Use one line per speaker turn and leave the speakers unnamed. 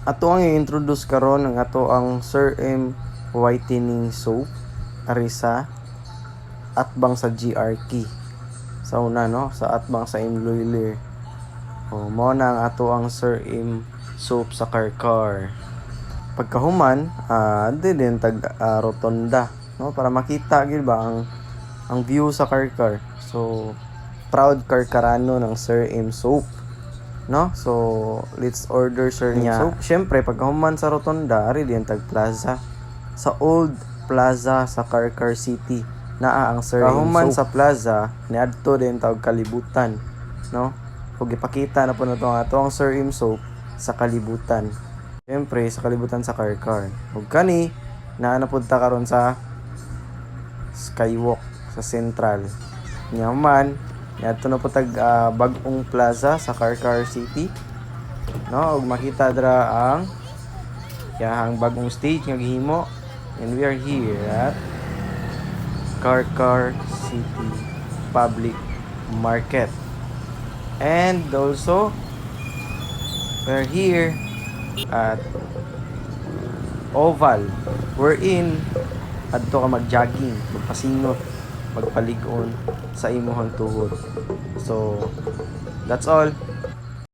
Ato ang i-introduce karon ng ato ang Sir M whitening soap arisa atbang sa GRK. Sa una no, sa atbang sa Imloiler. Mao na ang ato ang Sir M soap sa Karkar. Pagkahuman, din tag rotonda, no, para makita gid ba ang view sa Karkar. So proud Karkarano ng Sir M soap. No? So, let's order Sir M soap. Syempre, pagkahuman sa rotonda, ari din tag plaza. Sa old plaza sa Karkar City, naa ang Sir M soap. Kahuman sa plaza, niadto din tawag kalibutan. No? Kung ipakita na po na ito ang Sir M soap sa kalibutan. Syempre, sa kalibutan sa Karkar. Ug kani, naa na punta karon sa Skywalk sa Central. Nyaman, niadto na po tag bag-ong plaza sa Karkar City. No, ug makita dra ang yahang bag-ong stage nga gihimo. And we are here at Karkar City Public Market. And also we're here at Oval. We're in adto ka mag-jogging, magpasingot, magpalig-on sa imuhang tuhod. So, that's all.